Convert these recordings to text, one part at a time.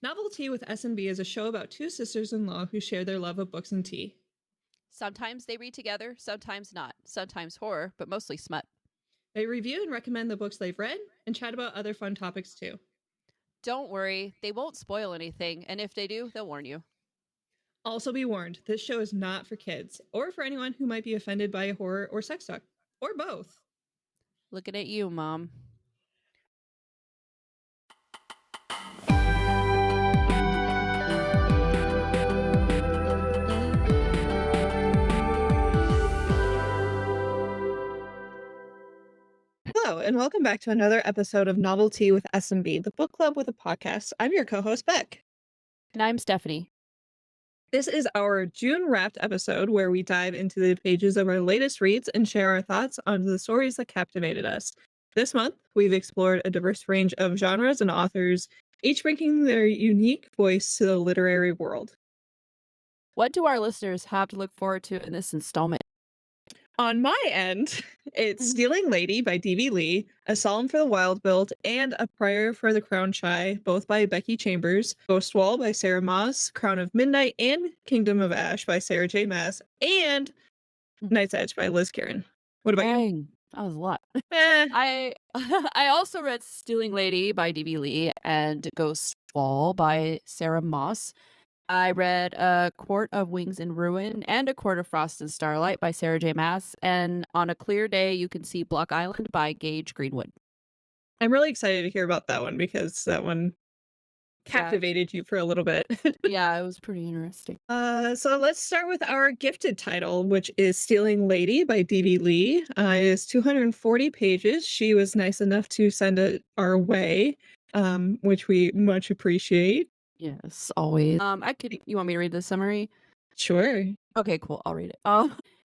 Novel Tea with S&B is a show about two sisters-in-law who share their love of books and tea. Sometimes they read together, sometimes not. Sometimes horror, but mostly smut. They review and recommend the books they've read and chat about other fun topics too. Don't worry, they won't spoil anything, and if they do, they'll warn you. Also be warned, this show is not for kids, or for anyone who might be offended by horror or sex talk, or both. Looking at you, Mom. Hello, and welcome back to another episode of Novel Tea with S&B, the book club with a podcast. I'm your co-host, Beck. And I'm Stephanie. This is our June Wrapped episode where we dive into the pages of our latest reads and share our thoughts on the stories that captivated us. This month, we've explored a diverse range of genres and authors, each bringing their unique voice to the literary world. What do our listeners have to look forward to in this installment? On my end, it's Stealing Lady by D.B. Leigh, A Psalm for the Wild-Built, and A Prayer for the Crown Shy, both by Becky Chambers, Ghost Wall by Sarah Maas, Crown of Midnight, and Kingdom of Ash by Sarah J. Maas, and Night's Edge by Liz Karen. What about you? That was a lot. Eh, I also read Stealing Lady by D.B. Leigh and Ghost Wall by Sarah Maas. I read A Court of Wings in Ruin and A Court of Frost and Starlight by Sarah J. Maas. And On a Clear Day, You Can See Block Island by Gage Greenwood. I'm really excited to hear about that one because that one captivated you for a little bit. Yeah, it was pretty interesting. So let's start with our gifted title, which is Stealing Lady by D.B. Leigh. It is 240 pages. She was nice enough to send it our way, which we much appreciate. Yes, always. You want me to read the summary? Sure. Okay, cool. I'll read it.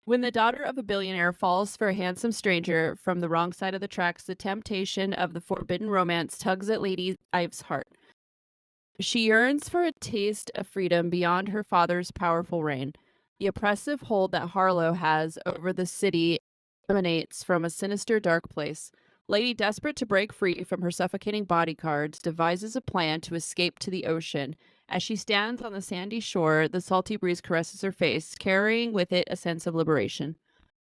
When the daughter of a billionaire falls for a handsome stranger from the wrong side of the tracks, the temptation of the forbidden romance tugs at Lady Ives' heart. She yearns for a taste of freedom beyond her father's powerful reign. The oppressive hold that Harlow has over the city emanates from a sinister, dark place. Lady, desperate to break free from her suffocating bodyguards, devises a plan to escape to the ocean. As she stands on the sandy shore, the salty breeze caresses her face, carrying with it a sense of liberation.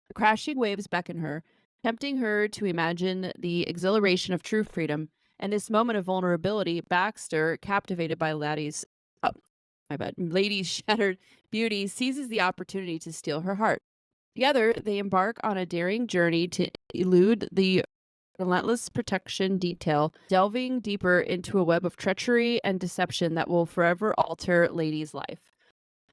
The crashing waves beckon her, tempting her to imagine the exhilaration of true freedom. And this moment of vulnerability, Baxter, captivated by Lady's shattered beauty, seizes the opportunity to steal her heart. Together, they embark on a daring journey to elude the relentless protection detail, delving deeper into a web of treachery and deception that will forever alter Lady's life.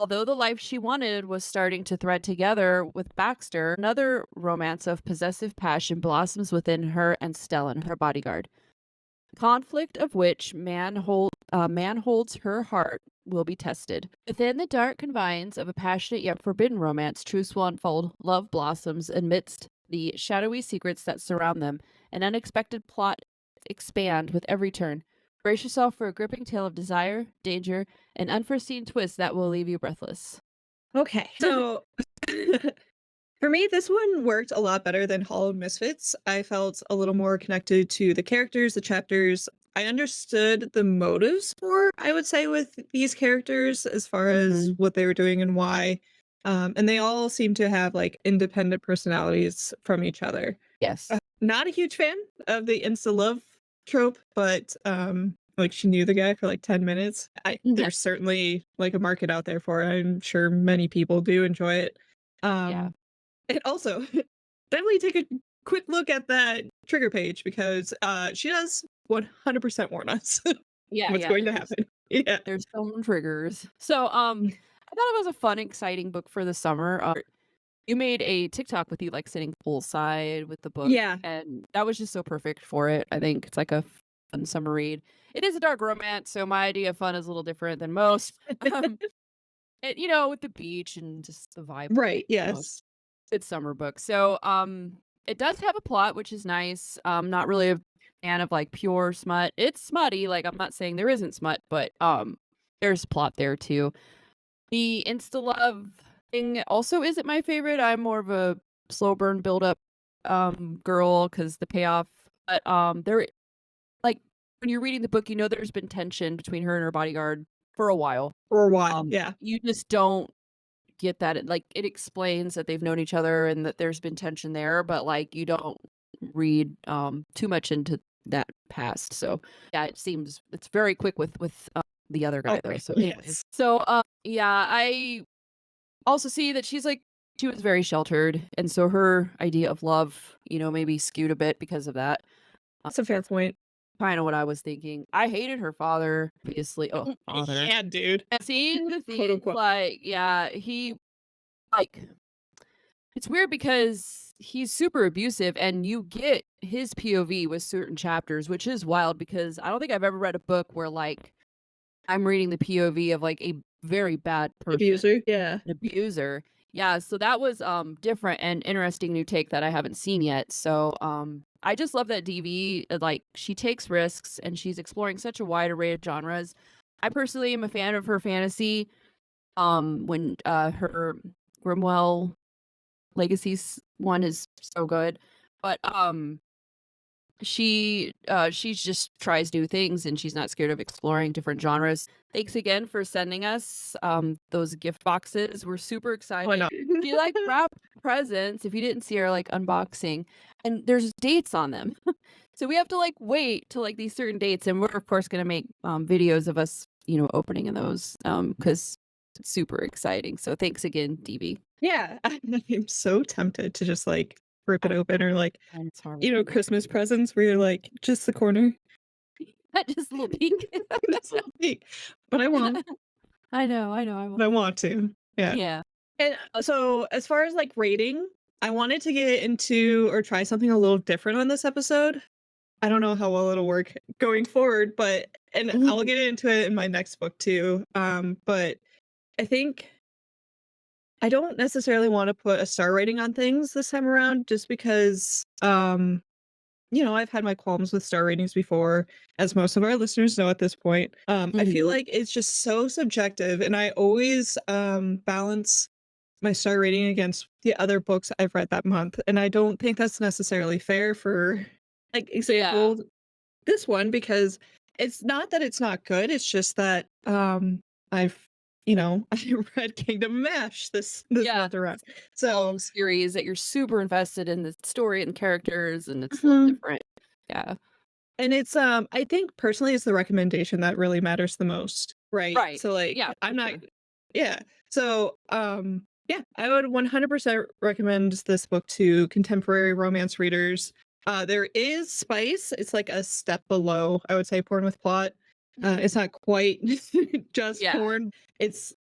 Although the life she wanted was starting to thread together with Baxter, another romance of possessive passion blossoms within her and Stellan, her bodyguard. The conflict of which man holds her heart will be tested. Within the dark confines of a passionate yet forbidden romance, truths will unfold, love blossoms amidst the shadowy secrets that surround them. An unexpected plot expand with every turn. Brace yourself for a gripping tale of desire, danger, and unforeseen twists that will leave you breathless. Okay, so for me, this one worked a lot better than Hollow Misfits. I felt a little more connected to the characters, the chapters. I understood the motives more, I would say, with these characters as far as what they were doing and why. And they all seem to have like independent personalities from each other. Yes. Not a huge fan of the insta love trope, but like she knew the guy for like 10 minutes. There's certainly like a market out there for it. I'm sure many people do enjoy it. And also, definitely take a quick look at that trigger page because she does 100% warn us what's going to happen. Yeah, there's some triggers. So I thought it was a fun, exciting book for the summer. You made a TikTok with you like sitting poolside with the book. Yeah. And that was just so perfect for it. I think it's like a fun summer read. It is a dark romance, so my idea of fun is a little different than most. With the beach and just the vibe. Right, yes. It's summer book. So it does have a plot, which is nice. Not really a fan of like pure smut. It's smutty, like I'm not saying there isn't smut, but there's plot there too. The insta love thing also isn't my favorite. I'm more of a slow burn build up girl because the payoff, but when you're reading the book, you know there's been tension between her and her bodyguard for a while. For a while, yeah. You just don't get that. It explains that they've known each other and that there's been tension there, but like you don't read too much into that past. So yeah, it's very quick with the other guy though. So anyways, Yes. so yeah, I also see that she was very sheltered, and so her idea of love, maybe skewed a bit because of that. That's a fair point. Kind of what I was thinking. I hated her father, obviously. Oh, father. Yeah, dude. And seeing the Quote, thing, unquote. like, yeah, it's weird because he's super abusive, and you get his POV with certain chapters, which is wild because I don't think I've ever read a book where, like, I'm reading the POV of, like, a very bad person. Abuser, yeah. An abuser. Yeah, so that was different and interesting new take that I haven't seen yet. So I just love that DV, like, she takes risks and she's exploring such a wide array of genres. I personally am a fan of her fantasy. When her Grimwell Legacies one is so good. But she just tries new things and she's not scared of exploring different genres. Thanks again for sending us those gift boxes. We're super excited. Why not? She like wrapped presents if you didn't see her like unboxing, and there's dates on them. So we have to like wait till like these certain dates, and we're of course gonna make videos of us, opening in those because it's super exciting. So thanks again, DB. Yeah, I'm so tempted to just like rip it open, or like, And it's hard. Christmas presents where you're like, just the corner. Just a little peek. Just a little peek. But I won't. I know. I But I want to. Yeah. Yeah. And so as far as like rating, I wanted to get into or try something a little different on this episode. I don't know how well it'll work going forward, but I'll get into it in my next book too. But I think I don't necessarily want to put a star rating on things this time around, just because I've had my qualms with star ratings before, as most of our listeners know at this point. I feel like it's just so subjective, and I always balance my star rating against the other books I've read that month, and I don't think that's necessarily fair for, like, example, this one, because it's not that it's not good, it's just that I've I read Kingdom Mash this month around. So series that you're super invested in the story and characters, and it's different. Yeah. And it's I think personally it's the recommendation that really matters the most. Right. So like, Yeah, I'm for not sure. yeah. So yeah, I would 100% recommend this book to contemporary romance readers. There is spice. It's like a step below, I would say, porn with plot. It's not quite just porn. It's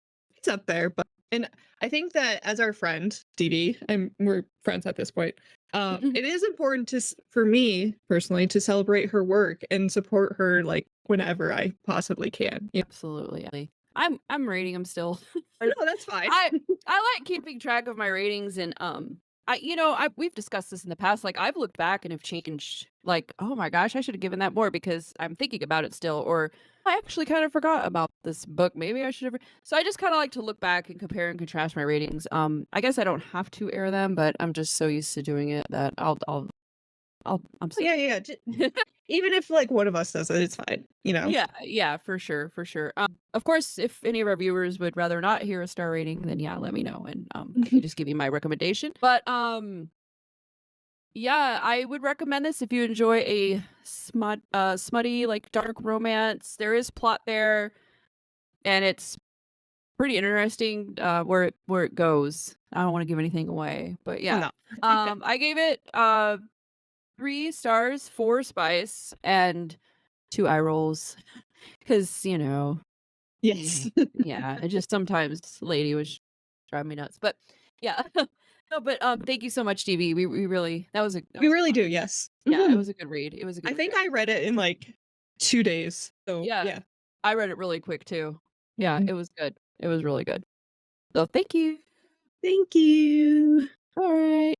up there, but and I think that as our friend Dee Dee, we're friends at this point. It is important for me personally to celebrate her work and support her like whenever I possibly can. Absolutely. I'm rating them still. No, that's fine. I like keeping track of my ratings, and we've discussed this in the past. Like, I've looked back and have changed, like, oh my gosh, I should have given that more because I'm thinking about it still, or I actually kind of forgot about this book. Maybe I should have. So I just kind of like to look back and compare and contrast my ratings. I guess I don't have to air them, but I'm just so used to doing it that I'm yeah. Even if like one of us does it, it's fine. Yeah, for sure. Of course, if any of our viewers would rather not hear a star rating, then yeah, let me know, and I can just give you my recommendation. But yeah, I would recommend this if you enjoy a smutty, like, dark romance. There is plot there, and it's pretty interesting where it goes. I don't want to give anything away, but yeah. No. I gave it 3 stars, 4 spice, and 2 eye rolls. Because, Yes. yeah, it just sometimes lady was driving me nuts. But yeah. No, but thank you so much, DB. We really We really do, yes. Yeah, it was a good read. It was a good I think read. I read it in like 2 days. So yeah. I read it really quick too. Yeah, it was good. It was really good. So thank you. Thank you. All right.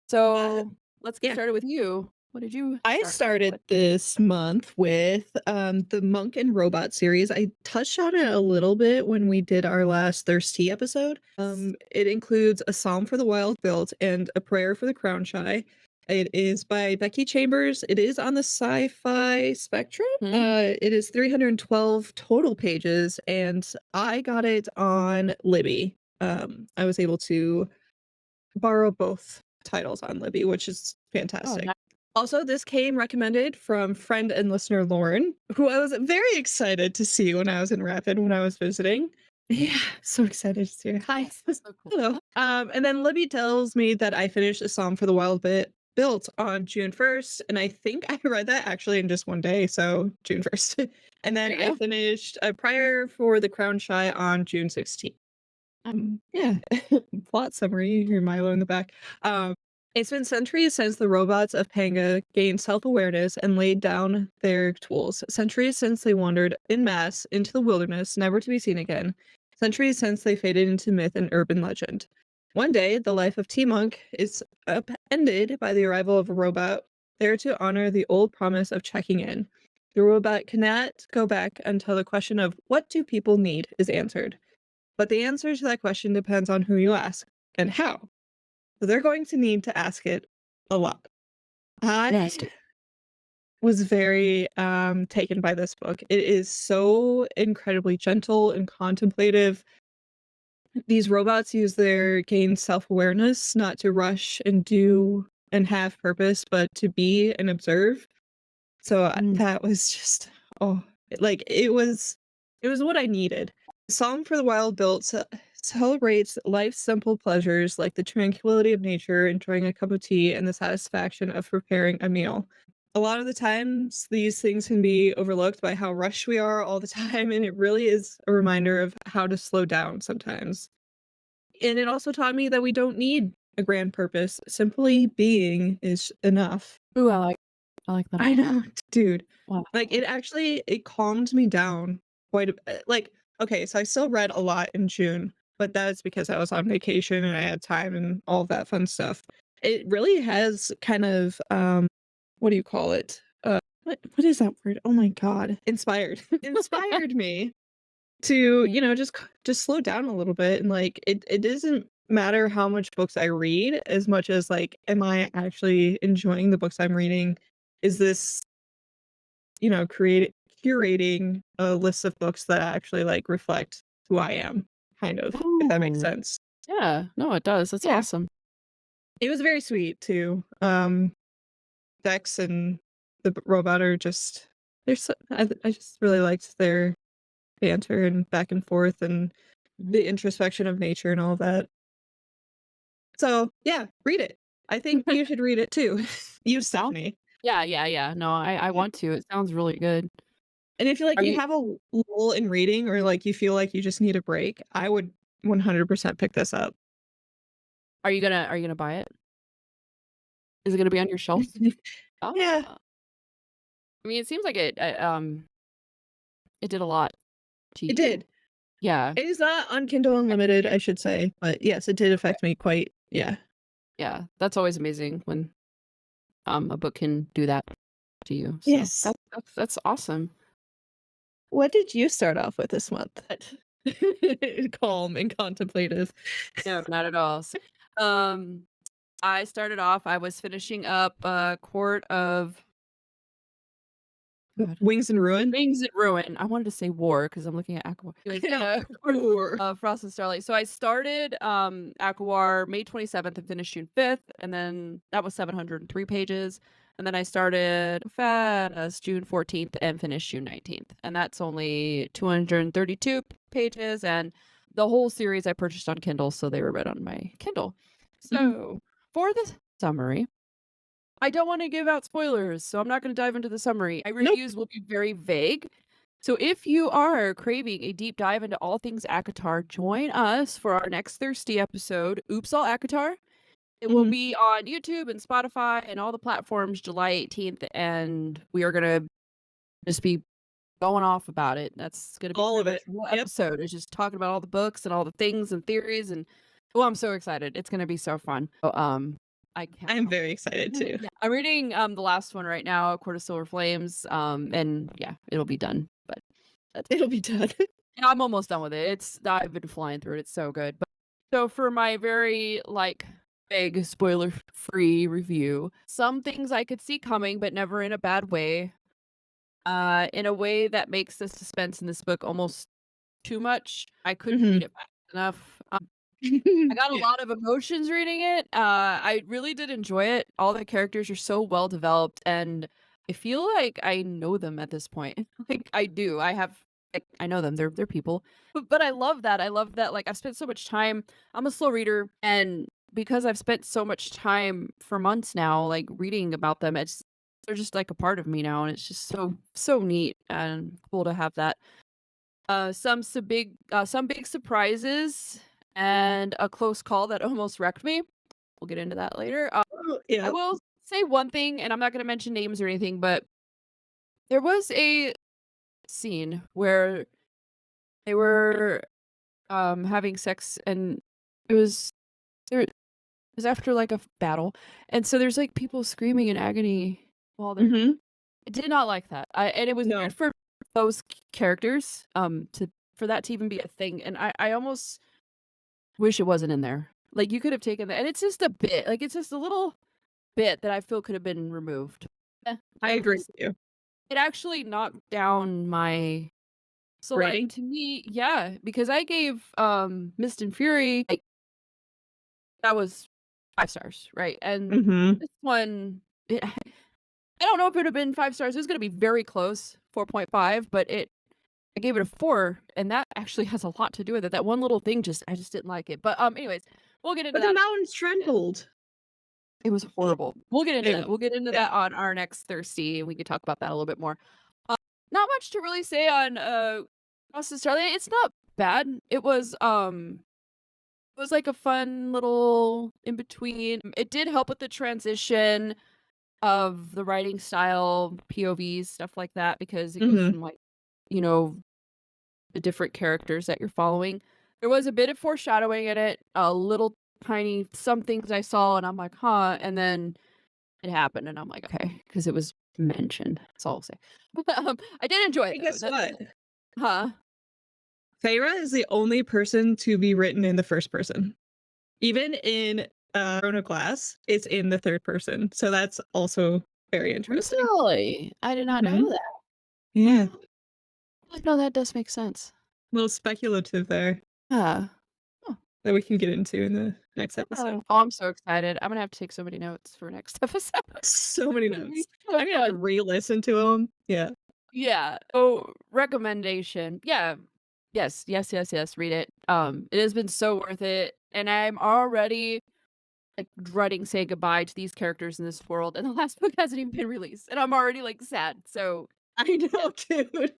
So let's get started with you. What did you I started this month with the Monk and Robot series. I touched on it a little bit when we did our last Thirsty episode. It includes a Psalm for the Wild Built and a Prayer for the Crown Shy. It is by Becky Chambers. It is on the sci-fi spectrum. Hmm? It is 312 total pages, and I got it on Libby. I was able to borrow both titles on Libby, which is Oh, fantastic. nice. Also, this came recommended from friend and listener Lauren, who I was very excited to see when I was in Rapid when I was visiting. Yeah, so excited to see her. Hi. So cool. Hello. And then Libby tells me that I finished A Song for the Wild Bit built on June 1st, and I think I read that actually in just one day, so June 1st. And then There you I go. finished Prior for the Crown Shy on June 16th. Yeah. Plot summary, your Milo in the back. It's been centuries since the robots of Panga gained self-awareness and laid down their tools. Centuries since they wandered en masse into the wilderness, never to be seen again. Centuries since they faded into myth and urban legend. One day, the life of T-Monk is upended by the arrival of a robot there to honor the old promise of checking in. The robot cannot go back until the question of what do people need is answered. But the answer to that question depends on who you ask and how. So they're going to need to ask it a lot. I Yes. was very taken by this book. It is so incredibly gentle and contemplative. These robots use their gained self-awareness not to rush and do and have purpose, but to be and observe. So Mm. that was just like it was what I needed. Song for the Wild Built celebrates life's simple pleasures like the tranquility of nature, enjoying a cup of tea, and the satisfaction of preparing a meal. A lot of the times, these things can be overlooked by how rushed we are all the time, and it really is a reminder of how to slow down sometimes. And it also taught me that we don't need a grand purpose. Simply being is enough. Ooh, I like that. I know, dude. Wow. Like, it calmed me down quite a like, okay, so I still read a lot in June, but that's because I was on vacation and I had time and all of that fun stuff. It really has kind of, what do you call it? What is that word? Oh my god. Inspired. Inspired me to, just slow down a little bit and, like, it doesn't matter how much books I read as much as, like, am I actually enjoying the books I'm reading? Is this curating a list of books that actually, like, reflect who I am, kind of, if that makes Ooh. sense. Yeah, no, it does. That's Yeah. awesome. It was very sweet too. Dex and the robot are just I just really liked their banter and back and forth and the introspection of nature and all that. So, yeah, read it. I think you should read it too. You, Sound Stephanie. yeah. No, I want to. It sounds really good. And if you like Are you you have a lull in reading or like you feel like you just need a break, I would 100% pick this up. are you gonna buy it? Is it gonna be on your shelf? Yeah, Ah. I mean, it seems like it did a lot to it you. did. Yeah. It is not on Kindle Unlimited, I should say, but yes, it did affect me quite yeah. Yeah. That's always amazing when a book can do that to you. So Yes. that's awesome. What did you start off with this month? Calm and contemplative. No, not at all. Um, I started off, I was finishing up Court of God. Wings and Ruin? Wings and Ruin. I wanted to say War because I'm looking at Aqua. Anyways, No. War. Frost and Starlight. So I started Aquawar May 27th and finished June 5th, and then that was 703 pages. And then I started Fast June 14th and finished June 19th. And that's only 232 pages. And the whole series I purchased on Kindle, so they were read on my Kindle. So for the summary, I don't want to give out spoilers, so I'm not going to dive into the summary. My Nope. reviews will be very vague. So if you are craving a deep dive into all things ACOTAR, join us for our next Thirsty episode, Oops All ACOTAR. It will be on YouTube and Spotify and all the platforms July 18th, and we are going to just be going off about it. That's going to be All of it. the whole Yep. episode. It's just talking about all the books and all the things and theories, and well, I'm so excited. It's going to be so fun. So, I can't. I'm very excited too. Yeah, I'm reading the last one right now, Court of Silver Flames. And yeah, it'll be done. But It'll be done. yeah, I'm almost done with it. I've been flying through it. It's so good. But so for my very big spoiler-free review. Some things I could see coming, but never in a bad way. In a way that makes the suspense in this book almost too much. I couldn't read Mhm. it fast enough. I got a lot of emotions reading it. I really did enjoy it. All the characters are so well developed, and I feel like I know them at this point. Like I do. I know them. They're people. But I love that. I love that like I've spent so much time. I'm a slow reader, and because I've spent so much time for months now like reading about them, they're just like a part of me now, and it's just so neat and cool to have that. Some big surprises and a close call that almost wrecked me. We'll get into that later. Oh, I yeah. will say one thing, and I'm not gonna mention names or anything, but there was a scene where they were, having sex, and it was after, like, a battle, and so there's, like, people screaming in agony while they're Mhm. I did not like that. And it was No. weird for those characters, to for that to even be a thing, and I almost wish it wasn't in there. Like, you could have taken that and it's just a bit, like, it's just a little bit that I feel could have been removed. I I agree will with you. it actually knocked down my so, like, Rating? to me yeah, because I gave, Mist and Fury, like, that was 5 stars, right? And Mhm. this one, it I don't know if it would have been 5 stars, it was gonna be very close, 4.5, but I gave it a 4, and that actually has a lot to do with it. That one little thing I just didn't like it. But, anyways, we'll get into But the that. mountains trembled. It was horrible. We'll get into It that. was. We'll get into Yeah. that on our next Thirsty, and we can talk about that a little bit more. Uh, Not much to really say on, Maas and Starlight. It's not bad. It was like a fun little in between. It did help with the transition of the writing style, POVs, stuff like that, because it goes Mhm. from, like, you know, the different characters that you're following. There was a bit of foreshadowing in it, a little tiny some things I saw and I'm like, "Huh," and then it happened and I'm like, "Okay," because it was mentioned. That's all I'll say. I did enjoy it Hey, though. guess what? Huh? Feyre is the only person to be written in the first person. Even in Throne of Glass, it's in the third person. So that's also very interesting. Really? I did not Mhm. know that. Yeah. No, that does make sense. A little speculative there Yeah. Huh. that we can get into in the next episode. Oh, I'm so excited. I'm gonna have to take so many notes for next episode. So many It's gonna be notes. so I'm gonna have to fun. re-listen to them. Yeah. Yeah. Oh, recommendation. Yeah. Yes, yes, yes, yes, read it. It has been so worth it, and I'm already, like, dreading saying goodbye to these characters in this world, and the last book hasn't even been released, and I'm already, like, sad, so, I yeah, know, dude.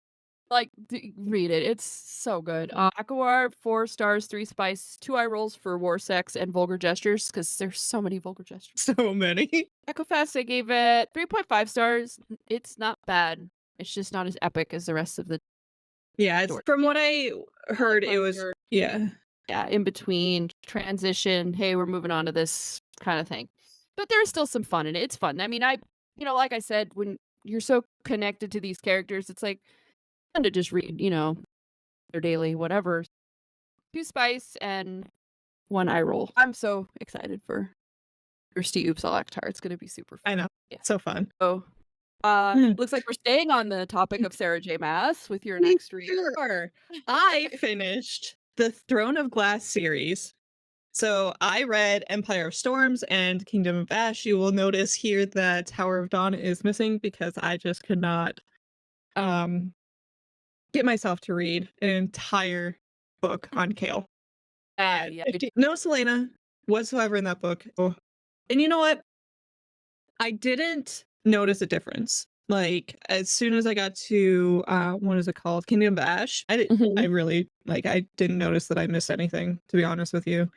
like, read it, it's so good. Aquawar, 4 stars, 3 spice, 2 eye rolls for war sex and vulgar gestures, because there's so many vulgar gestures. So many. Echo Fast, I gave it 3.5 stars. It's not bad. It's just not as epic as the rest of the Yeah, it's story. from what I heard, it was Closure. yeah. Yeah, in between, transition, "Hey, we're moving on to this," kinda thing. But there's still some fun in it, it's fun. I mean, like I said, when you're so connected to these characters, it's, like, fun to just read, their daily whatever. 2 spice and 1 eye roll. I'm so excited for Thirsty Oops Alactar, it's gonna be super fun. I know. Yeah. So fun. So, Mm. looks like we're staying on the topic of Sarah J. Maas with your We next read. sure. I finished the Throne of Glass series. So I read Empire of Storms and Kingdom of Ash. You will notice here that Tower of Dawn is missing because I just could not um get myself to read an entire book on Kale. At Yeah. 50 no Selena whatsoever in that book. Oh. And you know what? I didn't notice a difference. Like, as soon as I got to, what is it called? Kingdom of Ash, I Mhm. really like, I didn't notice that I missed anything, to be honest with you.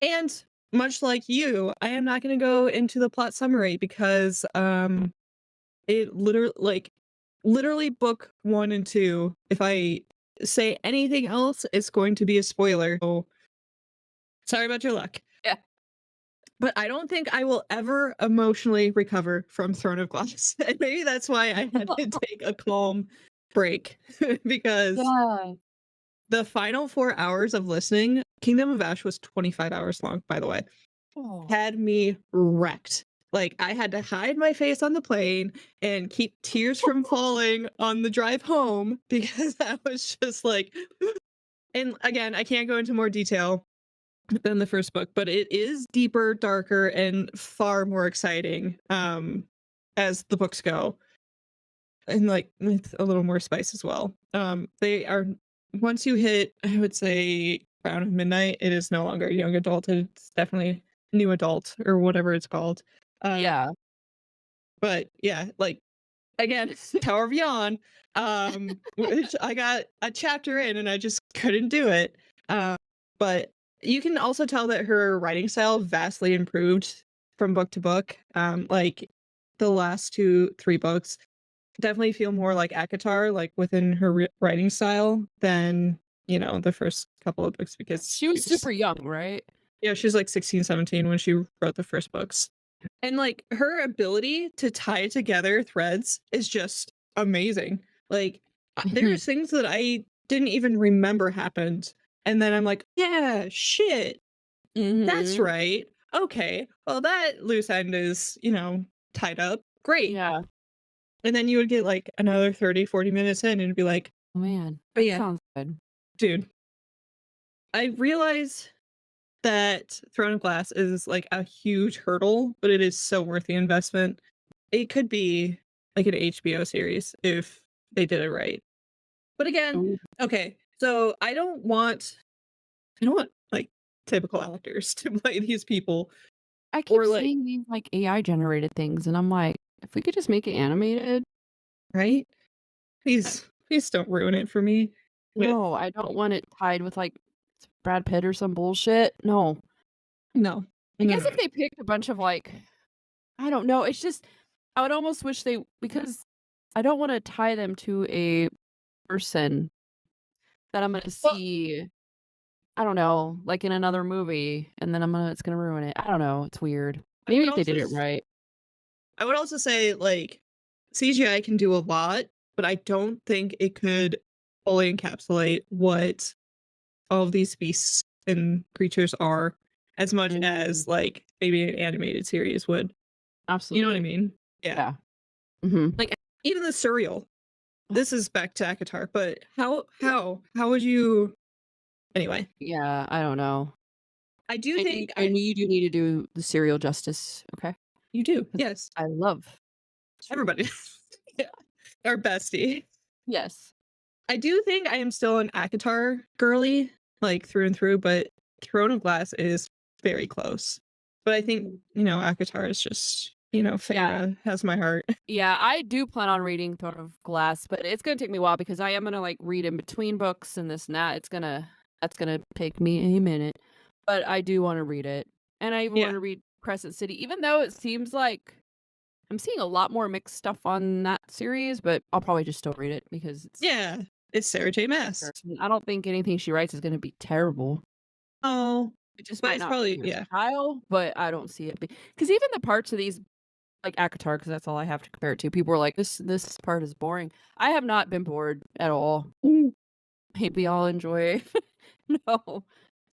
And much like you, I am not gonna go into the plot summary because, it literally book 1 and 2, if I say anything else, it's going to be a spoiler. So, sorry about your luck. Yeah. But I don't think I will ever emotionally recover from Throne of Glass, and maybe that's why I had to take a calm break because Yeah. the final 4 hours of listening Kingdom of Ash was 25 hours long, by the way. had me wrecked. Like, I had to hide my face on the plane and keep tears from falling on the drive home because I was just like, and again, I can't go into more detail than the first book, but it is deeper, darker, and far more exciting as the books go. And like with a little more spice as well. They are once you hit, I would say around midnight, it is no longer young adult. It's definitely new adult or whatever it's called. Yeah. But yeah, like again, Tower of Yawn, which I got a chapter in and I just couldn't do it. But you can also tell that her writing style vastly improved from book to book. Like the last 3 books definitely feel more like ACOTAR, like within her writing style than, the first couple of books because She was super young, right? yeah, she was like 16, 17 when she wrote the first books. And like her ability to tie together threads is just amazing. Like there's things that I didn't even remember happened. And then I'm like, yeah, shit. That's right. Okay. Well, that loose end is, tied up. Great. Yeah. And then you would get like another 30, 40 minutes in and it'd be like, Oh man. but That yeah, sounds good. dude, I realize that Throne of Glass is like a huge hurdle, but it is so worth the investment. It could be like an HBO series if they did it right. But again, Ooh. okay, so I don't want like typical actors to play these people. I keep Or like, seeing these like AI generated things, and I'm like, if we could just make it animated. right? Please don't ruin it for me. No, I don't want it tied with like Brad Pitt or some bullshit. No. No. I guess if they picked a bunch of like, I don't know. It's just I would almost wish because I don't want to tie them to a person that I'm gonna Well, see. I don't know, like in another movie, and then it's gonna ruin it. I don't know. It's weird. I Maybe would if they also did it right. I would also say like CGI can do a lot, but I don't think it could fully encapsulate what all of these beasts and creatures are as much as like maybe an animated series would. You know what I Absolutely. mean? Yeah. Yeah. Like even the surreal. This is back to ACOTAR, but how would you anyway? Yeah, I don't know. I do think I need you need to do the serial justice, okay? you do. Yes. I love Everybody. Yeah. Our bestie. Yes. I do think I am still an ACOTAR girly, like through and through, but Throne of Glass is very close. But I think, ACOTAR is just, Farah has my heart. Yeah, I do plan on reading Throne of Glass, but it's gonna take me a while because I am gonna like read in between books and this and that. That's gonna take me a minute. But I do want to read it. And I even want Yeah. to read Crescent City, even though it seems like I'm seeing a lot more mixed stuff on that series, but I'll probably just still read it because It's Sarah J. Maas. I don't think anything she writes is gonna be terrible. Oh, It just but might it's not probably, be her style, but I don't see it because even the parts of these like ACOTAR, because that's all I have to compare it to. People were like, "This part is boring." I have not been bored at all. Maybe I'll enjoy. No,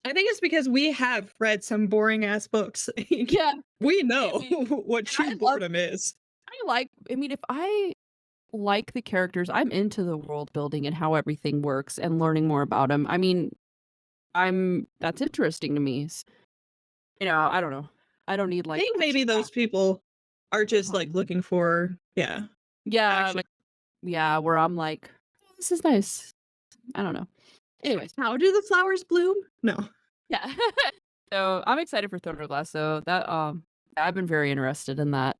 I think it's because we have read some boring ass books. yeah, We know maybe. what And true boredom is. I mean, if I like the characters, I'm into the world building and how everything works and learning more about them. I mean, that's interesting to me. I don't know. I don't need I like think maybe those people are just like action. looking for, Yeah, action. like where I'm like, "Oh, this is nice." I don't know. Anyways, How do the flowers bloom? No. yeah. So I'm excited for Throne of Glass. So that I've been very interested in that.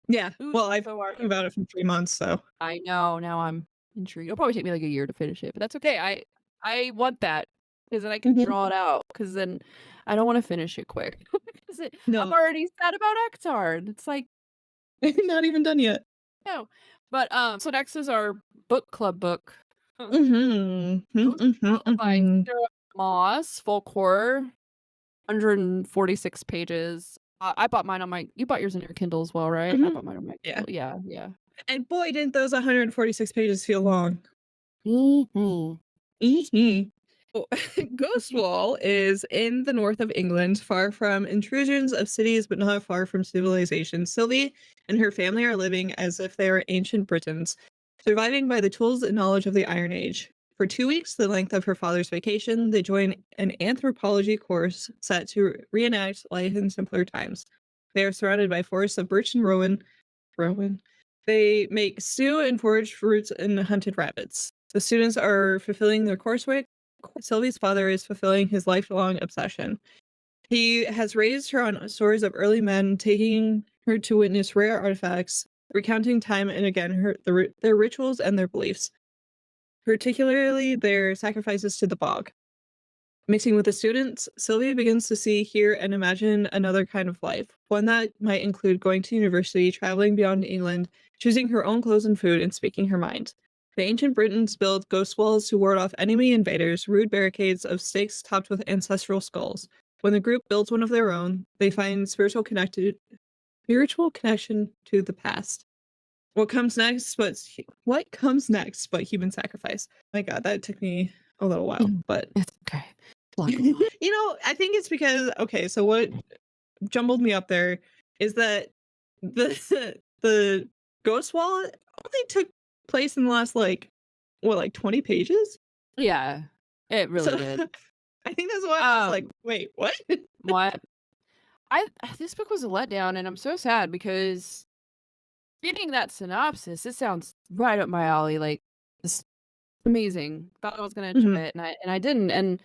Yeah. Ooh, Well, I've so been are talking about it for 3 months, so. I know. Now I'm intrigued. It'll probably take me like a year to finish it, but that's okay. I want that because then I can Mhm. draw it out. Because then I don't want to finish it quick. I'm No. already sad about Akhtar, and it's like Not even done yet. no. But so next is our book club book. Mhm. By Mhm. Sarah Maas, folk horror, 146 pages. I bought mine on my. You bought yours on your Kindle as well, right? I Mhm. bought mine on my Yeah. Kindle. Yeah, yeah. And boy, didn't those 146 pages feel long. Mhm. Mhm. Ghostwall is in the north of England, far from intrusions of cities, but not far from civilization. Sylvie and her family are living as if they were ancient Britons, surviving by the tools and knowledge of the Iron Age. For 2 weeks, the length of her father's vacation, they join an anthropology course set to reenact life in simpler times. They are surrounded by forests of birch and rowan. They make stew and forage fruits and hunted rabbits. The students are fulfilling their coursework. Sylvie's father is fulfilling his lifelong obsession. He has raised her on stories of early men, taking her to witness rare artifacts, recounting time and again their rituals and their beliefs, particularly their sacrifices to the bog. Mixing with the students, Sylvia begins to see, hear, and imagine another kind of life, one that might include going to university, traveling beyond England, choosing her own clothes and food, and speaking her mind. The ancient Britons built ghost walls to ward off enemy invaders, rude barricades of stakes topped with ancestral skulls. When the group builds one of their own, they find spiritual connection to the past. What comes next but human sacrifice? My God, that took me a little while, but It's okay. I think it's because so what jumbled me up there is that the ghost wall only took place in the last 20 pages. Yeah, it really did. I think that's why I was like, wait, what? What? This book was a letdown, and I'm so sad because reading that synopsis, it sounds right up my alley. Like, it's amazing. Thought I was gonna enjoy it, and I didn't. And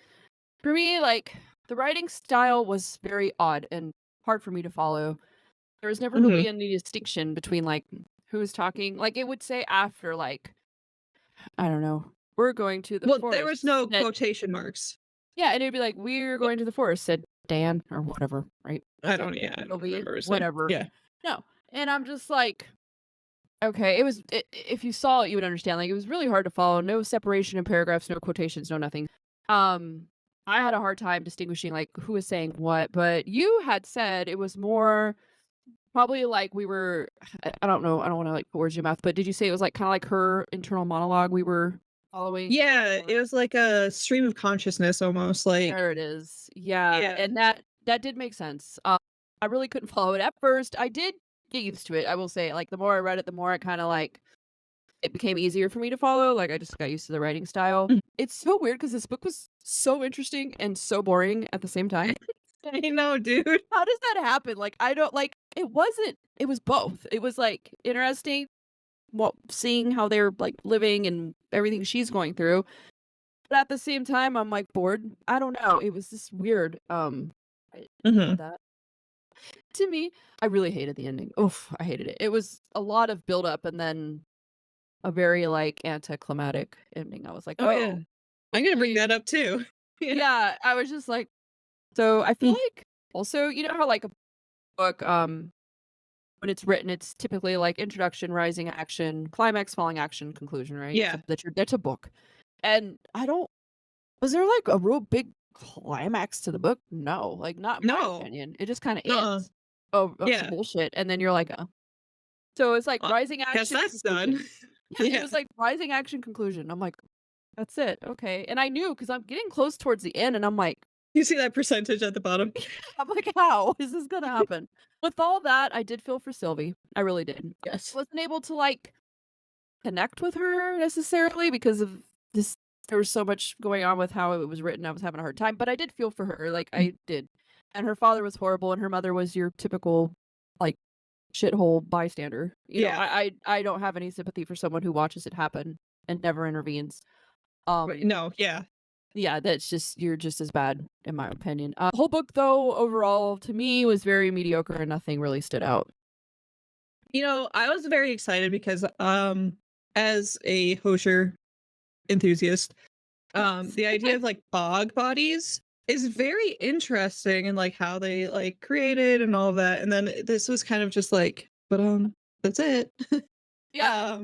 for me, like, the writing style was very odd and hard for me to follow. There was never really any distinction between like who was talking. Like, it would say after, like, I don't know, we're going to the forest. There was no quotation marks. Yeah, and it'd be like, we're going to the forest, said Dan or whatever, right? I don't remember. Whatever. Yeah. No. And I'm just like, okay, if you saw it, you would understand. Like, it was really hard to follow. No separation in paragraphs, no quotations, no nothing. I had a hard time distinguishing like who was saying what, but you had said it was more probably like we were, I don't know, I don't want to like put words in your mouth, but did you say it was like kind of like her internal monologue we were following? Yeah, it was like a stream of consciousness almost, like. There it is. Yeah. And that did make sense. I really couldn't follow it at first. I did get used to it. I will say, like, the more I read it, the more I kind of like it became easier for me to follow. Like, I just got used to the writing style. It's so weird because this book was so interesting and so boring at the same time. I know, dude. How does that happen? Like, I don't like it was both. It was like interesting seeing how they're like living and everything she's going through. But at the same time, I'm like bored. I don't know. It was just weird. That. To me, I really hated the ending. Oof, I hated it. It was a lot of build up and then a very like anticlimactic ending. I was like, yeah. I'm gonna bring that up too. Yeah, I was just like, so I feel like also, you know how like a book, when it's written, it's typically like introduction, rising action, climax, falling action, conclusion, right? Yeah. So that's a book. And was there like a real big climax to the book? No, like not in my opinion. It just kind of ends. Oh, yeah. Bullshit. And then you're like, oh. So it's like rising action. Guess that's done. It was like rising action conclusion. I'm like, that's it. Okay. And I knew because I'm getting close towards the end and I'm like, you see that percentage at the bottom? I'm like, how is this going to happen? With all that, I did feel for Sylvie. I really did. Yes. I wasn't able to like connect with her necessarily because of this. There was so much going on with how it was written. I was having a hard time, but I did feel for her. Like I did. And her father was horrible and her mother was your typical like shithole bystander. You know, I don't have any sympathy for someone who watches it happen and never intervenes. No, yeah. Yeah, you're just as bad in my opinion. The whole book though, overall to me was very mediocre and nothing really stood out. You know, I was very excited because as a Hosier enthusiast, the idea of like bog bodies is very interesting and like how they like created and all of that. And then this was kind of just like, but that's it. Yeah.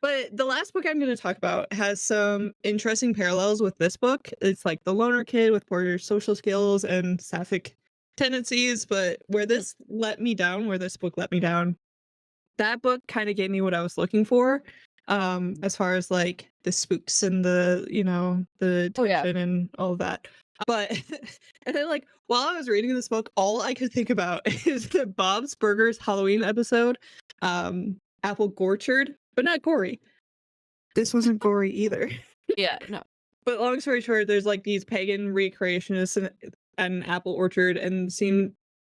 But the last book I'm going to talk about has some interesting parallels with this book. It's like the loner kid with poor social skills and sapphic tendencies, but where this book let me down, that book kind of gave me what I was looking for. as far as like the spooks and the, the Oh yeah. tension and all of that. But and then like while I was reading this book, all I could think about is the Bob's Burgers Halloween episode, Apple Gorchard, but not gory. This wasn't gory either. Yeah, no. But long story short, there's like these pagan recreationists in an apple orchard, and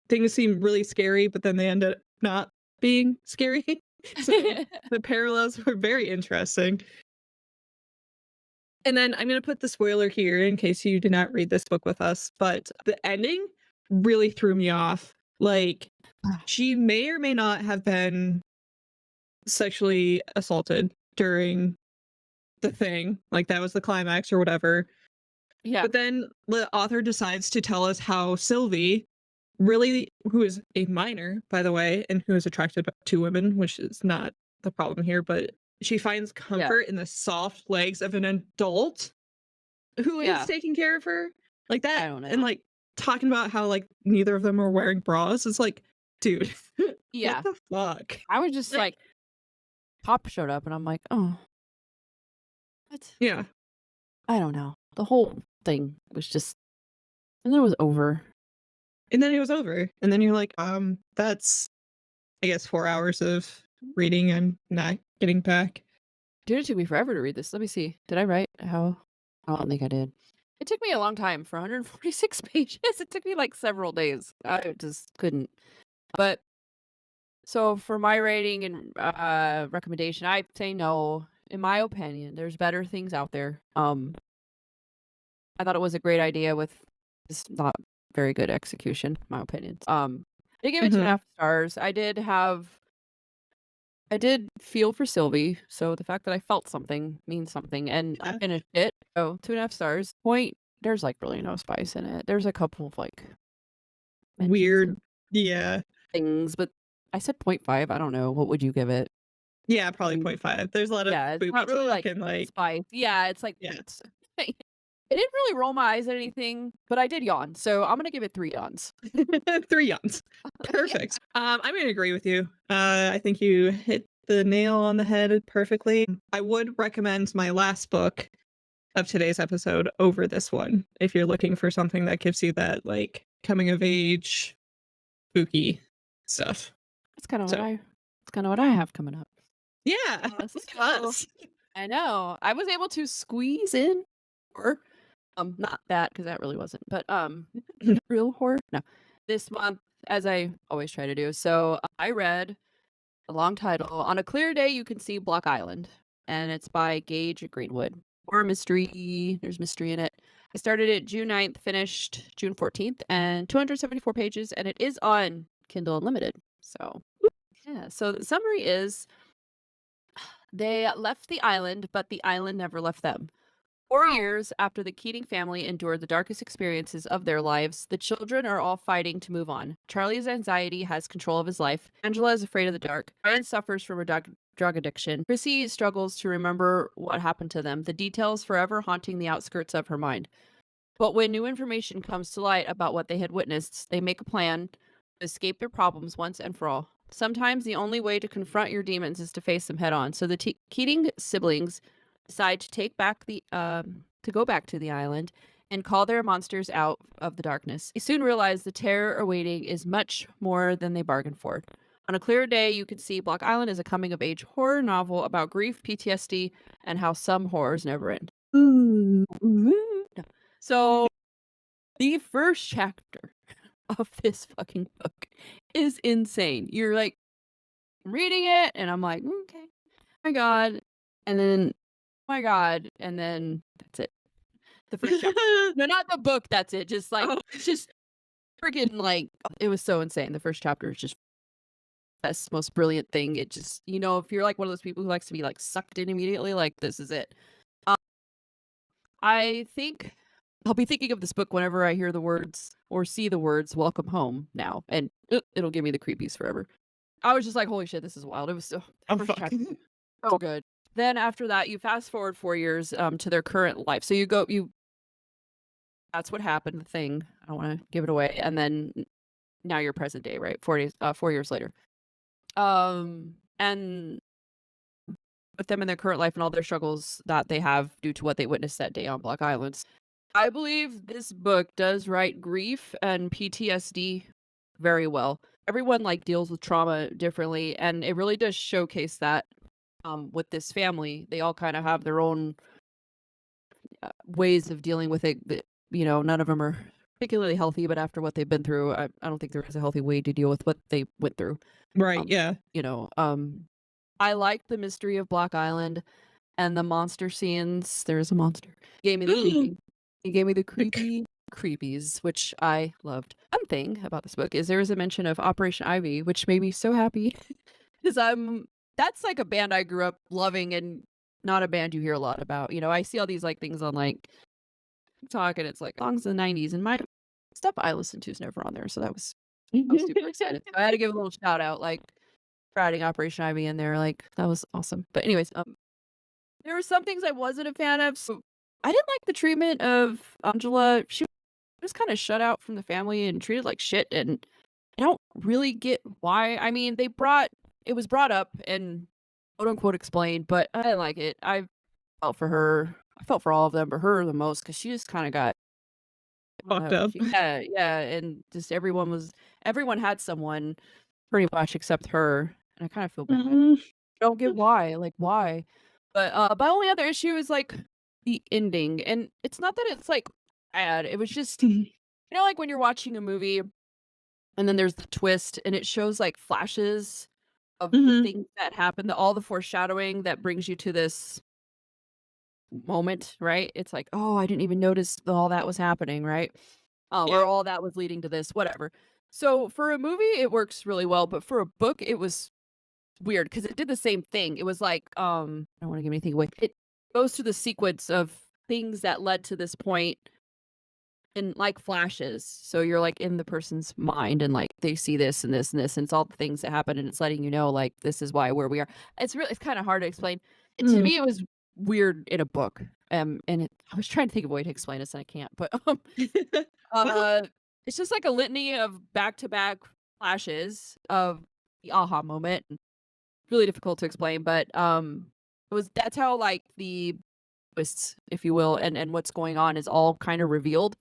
things seem really scary, but then they end up not being scary. So the parallels were very interesting. And then I'm going to put the spoiler here in case you did not read this book with us, but the ending really threw me off. Like, she may or may not have been sexually assaulted during the thing. Like, that was the climax or whatever. Yeah. But then the author decides to tell us how Sylvie, really, who is a minor, by the way, and who is attracted to women, which is not the problem here, but she finds comfort in the soft legs of an adult who is taking care of her. Like that. I don't know. And like talking about how like neither of them are wearing bras. It's like, dude, Yeah. what the fuck? I was just like, Pop showed up and I'm like, oh, what? Yeah. I don't know. The whole thing was just, and then it was over. And then it was over. And then you're like, that's, I guess, 4 hours of reading and not getting back. Dude, it took me forever to read this. Let me see. Did I write how? I don't think I did. It took me a long time for 146 pages. It took me like several days. I just couldn't. But so for my rating and recommendation, I say no. In my opinion, there's better things out there. I thought it was a great idea with just not very good execution, in my opinion. I did give it 2.5 stars. I did feel for Sylvie, so the fact that I felt something means something, and I finished it. So 2.5 stars. There's like really no spice in it. There's a couple of like weird, things, but I said 0.5. I don't know. What would you give it? Yeah, probably 0.5. There's a lot of it's not really like spice. Yeah, it's like it didn't really roll my eyes at anything, but I did yawn. So I'm gonna give it 3 yawns. 3 yawns. Perfect. I'm gonna agree with you. I think you hit the nail on the head perfectly. I would recommend my last book of today's episode over this one if you're looking for something that gives you that like coming of age, spooky stuff. That's kind of what I have coming up. Yeah, I know. I was able to squeeze in or not that because that really wasn't, but real horror. No, this month, as I always try to do. So I read a long title. On a Clear Day, You Can See Block Island, and it's by Gage at Greenwood. Horror mystery. There's mystery in it. I started it June 9th, finished June 14th, and 274 pages, and it is on Kindle Unlimited. So yeah. So the summary is they left the island, but the island never left them. 4 years after the Keating family endured the darkest experiences of their lives, the children are all fighting to move on. Charlie's anxiety has control of his life. Angela is afraid of the dark. Brian suffers from a drug addiction. Chrissy struggles to remember what happened to them, the details forever haunting the outskirts of her mind. But when new information comes to light about what they had witnessed, they make a plan to escape their problems once and for all. Sometimes the only way to confront your demons is to face them head on. So the Keating siblings decide to go back to the island and call their monsters out of the darkness. They soon realize the terror awaiting is much more than they bargained for. On a Clear Day, You Can See Block Island is a coming-of-age horror novel about grief, PTSD, and how some horrors never end. So, the first chapter of this fucking book is insane. You're like reading it, and I'm like, okay, my God. And then my God, and then that's it. The first chapter. No, not the book, that's it. Just like it's just freaking like it was so insane. The first chapter is just best, most brilliant thing. It just, if you're like one of those people who likes to be like sucked in immediately, like this is it. I think I'll be thinking of this book whenever I hear the words or see the words "Welcome Home" now, and it'll give me the creepies forever. I was just like, holy shit, this is wild. It was so so good. Then after that, you fast forward 4 years to their current life. So that's what happened, the thing. I don't want to give it away. And then now you're present day, right? 4 years later. And with them in their current life and all their struggles that they have due to what they witnessed that day on Block Island. I believe this book does write grief and PTSD very well. Everyone like deals with trauma differently, and it really does showcase that with this family. They all kind of have their own ways of dealing with it. None of them are particularly healthy, but after what they've been through, I don't think there is a healthy way to deal with what they went through. Right, yeah. I liked the mystery of Block Island and the monster scenes. There's a monster. Gave me the creepy. He gave me the creepy creepies, which I loved. One thing about this book is there is a mention of Operation Ivy, which made me so happy because that's like a band I grew up loving and not a band you hear a lot about. I see all these like things on like TikTok and it's like songs in the 90s, and my stuff I listen to is never on there. So I was super excited. So I had to give a little shout out, like writing Operation Ivy in there. Like that was awesome. But anyways, there were some things I wasn't a fan of. So I didn't like the treatment of Angela. She was kind of shut out from the family and treated like shit, and I don't really get why. I mean, it was brought up and quote unquote explained, but I didn't like it. I felt for her. I felt for all of them, but her the most because she just kind of got Fucked up. yeah, and just everyone had someone pretty much except her, and I kind of feel bad. Don't get why, like why, but my only other issue is like the ending, and it's not that it's like bad. It was just like when you're watching a movie, and then there's the twist, and it shows like flashes of the things that happened, all the foreshadowing that brings you to this moment, right? It's like, oh, I didn't even notice all that was happening, right? Or all that was leading to this, whatever. So for a movie, it works really well, but for a book, it was weird because it did the same thing. It was like, I don't want to give anything away. It goes through the sequence of things that led to this point in like flashes. So you're like in the person's mind and like they see this and this and this, and it's all the things that happen, and it's letting you know like this is where we are. It's kind of hard to explain. To me, it was weird in a book. I was trying to think of a way to explain this and I can't, but it's just like a litany of back-to-back flashes of the aha moment. Really difficult to explain, but that's how like the twists, if you will, and what's going on is all kind of revealed.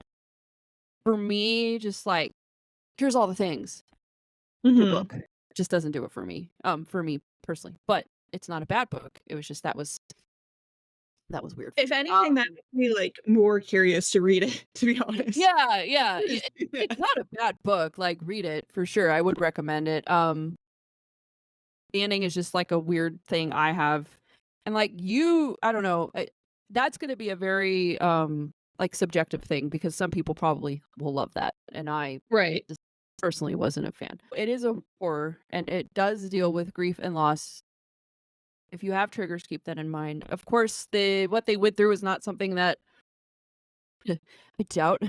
For me, just like here's all the things. The book just doesn't do it for me. For me personally, but it's not a bad book. It was just that was weird. If anything, that makes me like more curious to read it, to be honest. Yeah. It's not a bad book. Like read it for sure. I would recommend it. The ending is just like a weird thing I have, and like I don't know. That's going to be a very like subjective thing because some people probably will love that, and I just personally wasn't a fan. It is a horror, and it does deal with grief and loss. If you have triggers, keep that in mind. Of course, what they went through is not something that I doubt,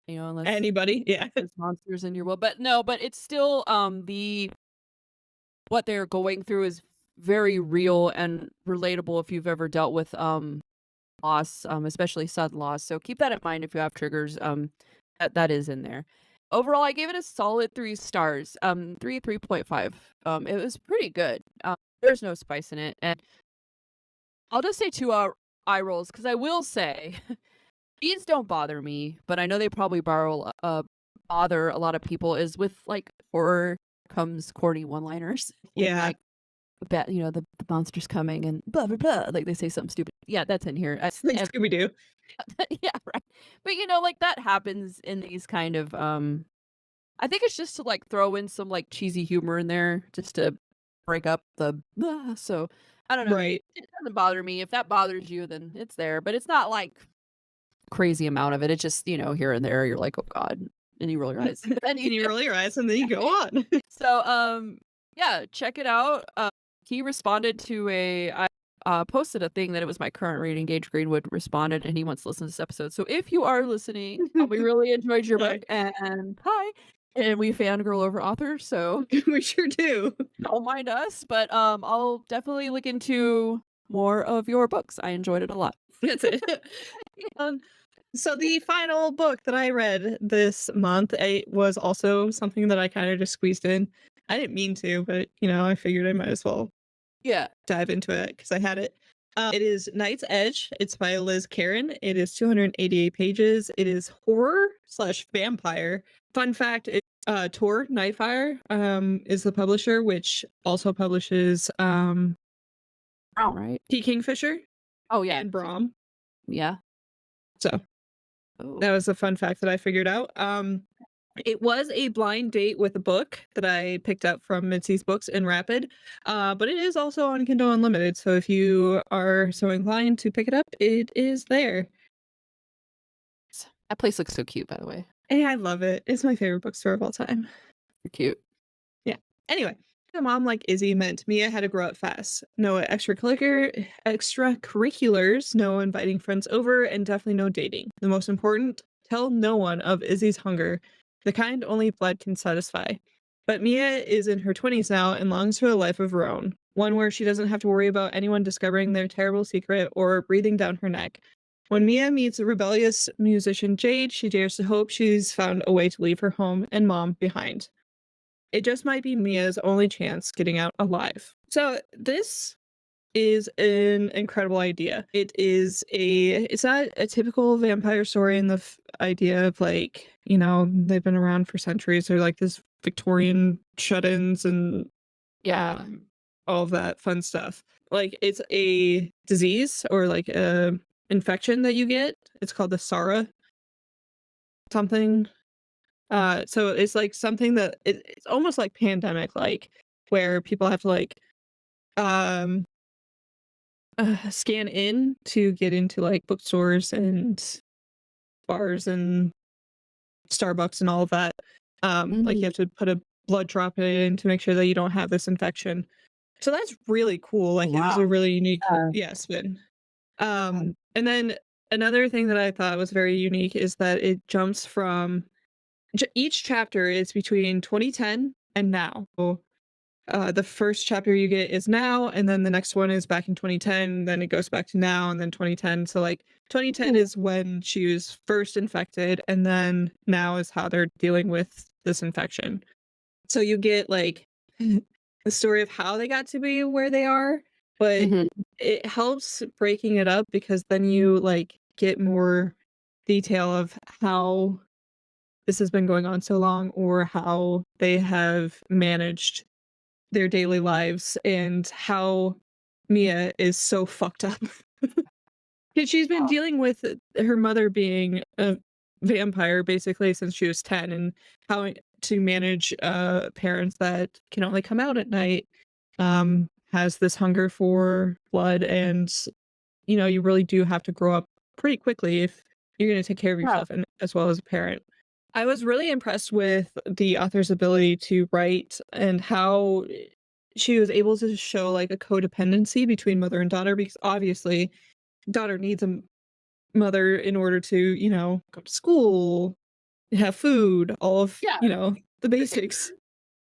unless Anybody, there's monsters in your world. But no, but it's still what they're going through is very real and relatable if you've ever dealt with loss, especially sudden loss. So keep that in mind if you have triggers. That is in there. Overall, I gave it a solid 3 stars. 3.5. It was pretty good. There's no spice in it, and I'll just say 2 eye rolls because I will say these don't bother me, but I know they probably bother a lot of people. Is with like horror comes corny one-liners. Yeah. Like, the monster's coming and blah blah blah. Like they say something stupid. Yeah, that's in here. Like Scooby Doo. Yeah, right. But like that happens in these kind of I think it's just to like throw in some like cheesy humor in there just to break up the blah. So I don't know. Right. It doesn't bother me. If that bothers you, then it's there. But it's not like crazy amount of it. It's just, here and there you're like, oh God. And you roll your eyes. And you roll your eyes and then you go on. So yeah, check it out. He responded to I posted a thing that it was my current reading. Gage Greenwood responded and he wants to listen to this episode. So if you are listening, we really enjoyed your book, and hi. And we fangirl over authors, so we sure do. Don't mind us, but I'll definitely look into more of your books. I enjoyed it a lot. That's it. So the final book that I read this month, it was also something that I kind of just squeezed in. I didn't mean to, but I figured I might as well Yeah. dive into it because I had it. It is Night's Edge. It's by Liz Karen. It is 288 pages. It is horror slash vampire. Fun fact, Tor Nightfire is the publisher, which also publishes Right. T. Kingfisher Oh, yeah. and Brahm. Yeah. So Oh. that was a fun fact that I figured out. It was a blind date with a book that I picked up from Mitzi's Books in Rapid, but it is also on Kindle Unlimited, so if you are so inclined to pick it up, it is there. That place looks so cute, by the way. And I love it. It's my favorite bookstore of all time. You're cute. Yeah. Anyway, a mom like Izzy meant Mia had to grow up fast. No extracurriculars, no inviting friends over, and definitely no dating. The most important, tell no one of Izzy's hunger, the kind only blood can satisfy. But Mia is in her 20s now and longs for a life of her own, one where she doesn't have to worry about anyone discovering their terrible secret or breathing down her neck. When Mia meets a rebellious musician Jade, she dares to hope she's found a way to leave her home and mom behind. It just might be Mia's only chance getting out alive. So this is an incredible idea. It's not a typical vampire story in the idea of like, you know, they've been around for centuries. They're like this Victorian shut-ins and Yeah. all of that fun stuff. Like it's a disease or like a infection that you get. It's called the Sara something. So it's like something that it's almost like pandemic, like where people have to like scan in to get into like bookstores and bars and Starbucks and all of that. Like you have to put a blood drop in to make sure that you don't have this infection. So that's really cool. Like it was a really unique spin. And then another thing that I thought was very unique is that it jumps from each chapter is between 2010 and now. So, the first chapter you get is now, and then the next one is back in 2010, then it goes back to now, and then 2010. So like 2010 is when she was first infected, and then now is how they're dealing with this infection. So you get like the story of how they got to be where they are, but it helps breaking it up because then you like get more detail of how this has been going on so long or how they have managed their daily lives and how Mia is so fucked up. Because she's been dealing with her mother being a vampire basically since she was 10 and how to manage parents that can only come out at night, has this hunger for blood, and you know, you really do have to grow up pretty quickly if you're going to take care of yourself and as well as a parent. I was really impressed with the author's ability to write and how she was able to show like a codependency between mother and daughter because obviously daughter needs a mother in order to, you know, go to school, have food, all of, you know, the basics.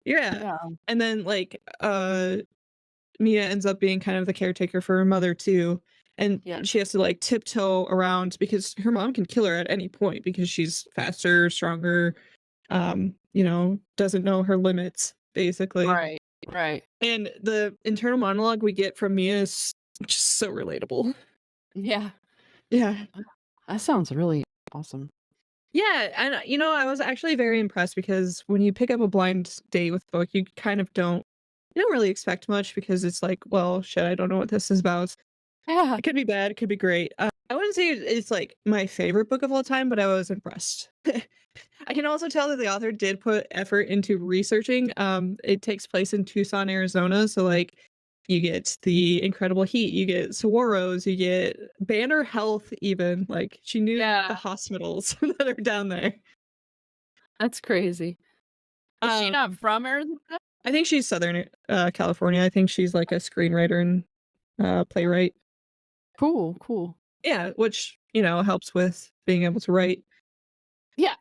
Yeah. And then like Mia ends up being kind of the caretaker for her mother too. And she has to like tiptoe around because her mom can kill her at any point because she's faster, stronger, you know, doesn't know her limits, basically. Right. And the internal monologue we get from Mia is just so relatable. Yeah. Yeah. That sounds really awesome. Yeah, and you know, I was actually very impressed because when you pick up a blind date with a book, you kind of don't really expect much because it's like, well, shit, I don't know what this is about. Yeah. It could be bad, it could be great. I wouldn't say it's like my favorite book of all time, but I was impressed. I can also tell that the author did put effort into researching. It takes place in Tucson, Arizona, so like you get the incredible heat, you get saguaros, you get Banner Health even. Like she knew the hospitals that are down there. That's crazy. Is she not from Arizona? I think she's Southern California. I think she's like a screenwriter and playwright. Cool. Yeah, which, you know, helps with being able to write. Yeah.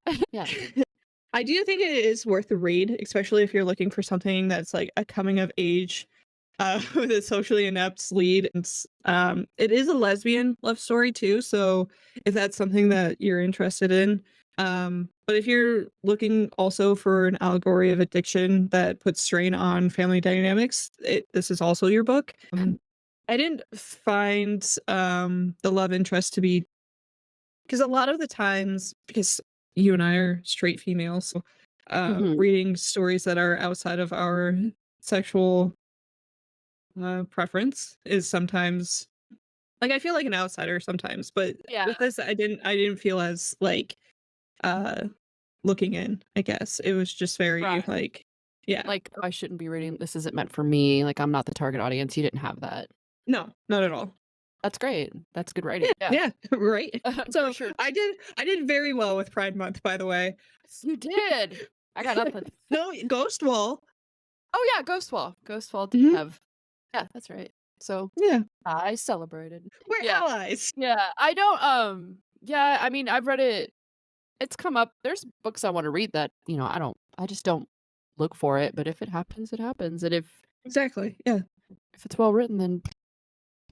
I do think it is worth the read, especially if you're looking for something that's like a coming of age with a socially inept lead. And it is a lesbian love story too, so if that's something that you're interested in, But if you're looking also for an allegory of addiction that puts strain on family dynamics, this is also your book. I didn't find the love interest to be, because a lot of the times, because you and I are straight females, so Mhm. reading stories that are outside of our sexual preference is sometimes like I feel like an outsider sometimes, but Yeah. with this I didn't feel as like uh looking in, I guess. It was just very Right. like yeah. Like, I shouldn't be reading this isn't meant for me, like, I'm not the target audience, you didn't have that. No, not at all. That's great. That's good writing. Yeah, Yeah. yeah, right. For So sure. I did very well with Pride Month, by the way. You did. I got nothing. No, Ghost Wall. Oh, yeah, Ghostwall. Ghostwall did Mhm. have yeah, that's right. So, Yeah, I celebrated. we're Yeah. allies. Yeah, I don't, yeah, I mean, I've read it it's come up there's books I wanna read that, I just don't look for it, but if it happens, it happens, and Exactly. Yeah. if it's well written, then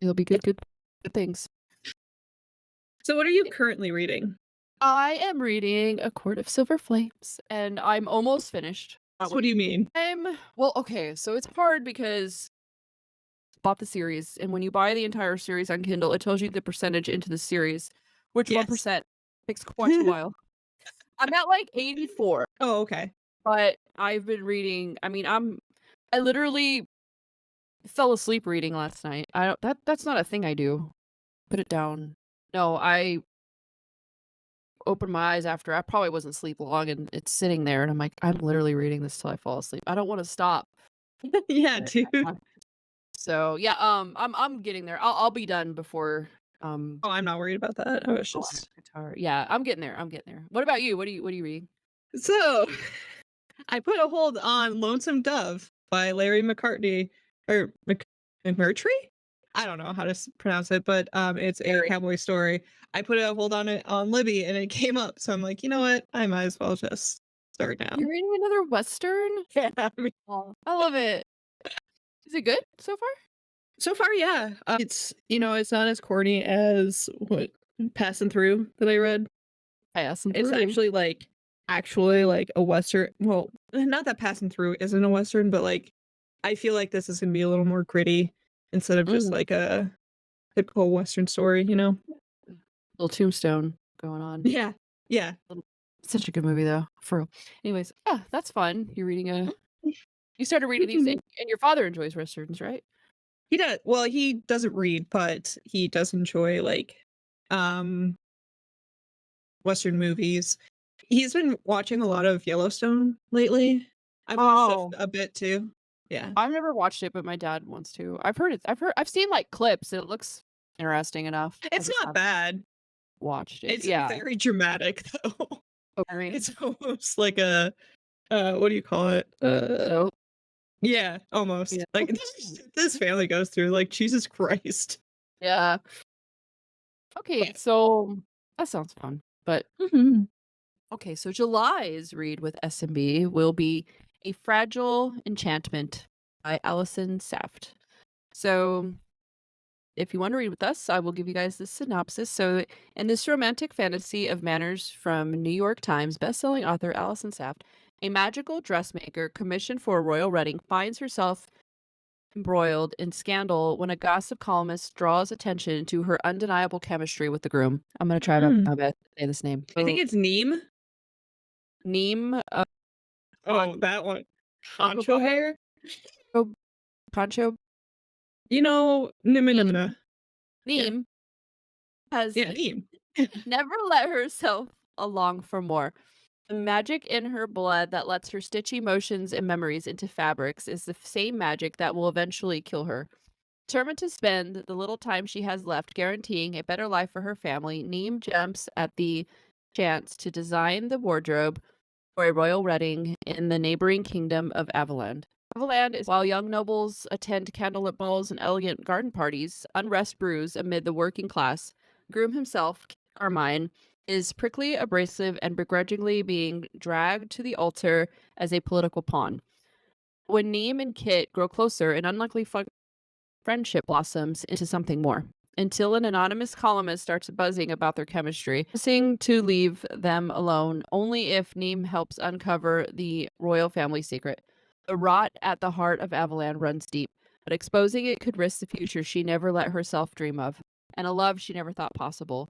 it'll be good things. So what are you currently reading? I am reading A Court of Silver Flames, and I'm almost finished. What do you mean? Well, okay, so it's hard because I bought the series, and when you buy the entire series on Kindle, it tells you the percentage into the series, which Yes. 1% takes quite a while. I'm at like 84, Oh, okay. but I've been reading. I literally fell asleep reading last night. I don't that's not a thing I do. Put it down. No, I opened my eyes after I probably wasn't asleep long and it's sitting there and I'm like, I'm literally reading this till I fall asleep. I don't want to stop. Yeah, But dude. so yeah, I'm getting there. I'll be done before um Oh, I'm not worried about that. I was oh, I have just guitar. Yeah, I'm getting there. I'm getting there. What about you? What are you reading? so I put a hold on Lonesome Dove by Larry McCartney or McMurtry? I don't know how to pronounce it, but it's a Very. cowboy story. I put a hold on it on Libby and it came up. So I'm like, you know what? I might as well just start now. You're reading another Western? Yeah. I mean, Oh, I love it. Is it good so far? so far, yeah. It's not as corny as what Passing Through that I read. I asked them It's through. actually like a Western. Well, not that Passing Through isn't a Western, but like I feel like this is gonna be a little more gritty instead of just Mm. like a typical Western story, you know? Little Tombstone going on. Yeah. Yeah. Little such a good movie though, for real. Anyways, yeah, that's fun. You started reading these and your father enjoys westerns, right? He does well, he doesn't read, but he does enjoy like um Western movies. He's been watching a lot of Yellowstone lately. I've watched Oh. a bit too. Yeah. I've never watched it, but my dad wants to. I've seen like clips. It looks interesting enough. I It's just not haven't bad. watched it. It's Yeah. very dramatic though. Okay. It's almost like a what do you call it? So Yeah, yeah. almost. Like this family goes through like Jesus Christ. Yeah. Okay, But so that sounds fun. But mhm. okay, so July's read with SMB will be A Fragile Enchantment by Alison Saft. So if you want to read with us, I will give you guys the synopsis. So, in this romantic fantasy of manners from New York Times bestselling author Alison Saft, a magical dressmaker commissioned for a royal wedding finds herself embroiled in scandal when a gossip columnist draws attention to her undeniable chemistry with the groom. I'm going to try Mm. my best to say this name. I think it's Neem. Neem Oh, that one. Poncho Poncho hair? Poncho Neem Nimina. Yeah. Neem has Yeah, Neem. never let herself along for more. The magic in her blood that lets her stitch emotions and memories into fabrics is the same magic that will eventually kill her. Determined to spend the little time she has left guaranteeing a better life for her family, Neem jumps at the chance to design the wardrobe for a royal wedding in the neighboring kingdom of Avaland. Avaland is while young nobles attend candlelit balls and elegant garden parties, unrest brews amid the working class. Groom himself, Carmine, is prickly, abrasive, and begrudgingly being dragged to the altar as a political pawn. When Neem and Kit grow closer, an unlikely friendship blossoms into something more. until an anonymous columnist starts buzzing about their chemistry, promising to leave them alone only if Neem helps uncover the royal family secret. The rot at the heart of Avalon runs deep, but exposing it could risk the future she never let herself dream of, and a love she never thought possible.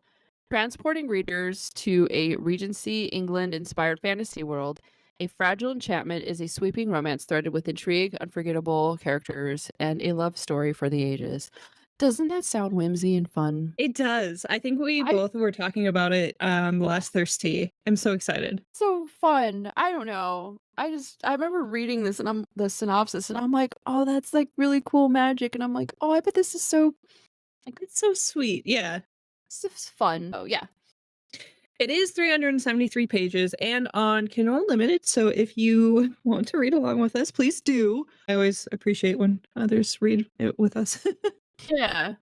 Transporting readers to a Regency England-inspired fantasy world, A Fragile Enchantment is a sweeping romance threaded with intrigue, unforgettable characters, and a love story for the ages. Doesn't that sound whimsy and fun? It does. I think we I both were talking about it last Thirsty. I'm so excited. so fun. I don't know. I remember reading this and I'm the synopsis and I'm like, oh, that's like really cool magic. And I'm like, oh, I bet this is so like It's so sweet. Yeah. this is fun. Oh yeah. It is 373 pages and on Kindle Unlimited, so if you want to read along with us, please do. I always appreciate when others read it with us. Yeah.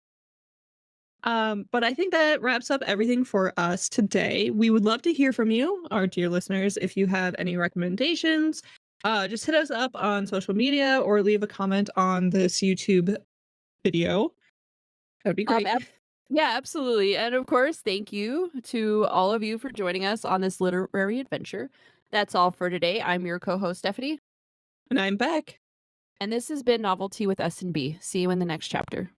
But I think that wraps up everything for us today. We would love to hear from you, our dear listeners. If you have any recommendations, just hit us up on social media or leave a comment on this YouTube video. That'd be great. Yeah, absolutely. And of course, thank you to all of you for joining us on this literary adventure. That's all for today. I'm your co-host, Stephanie. And I'm back. And this has been Novelty with S&B. See you in the next chapter.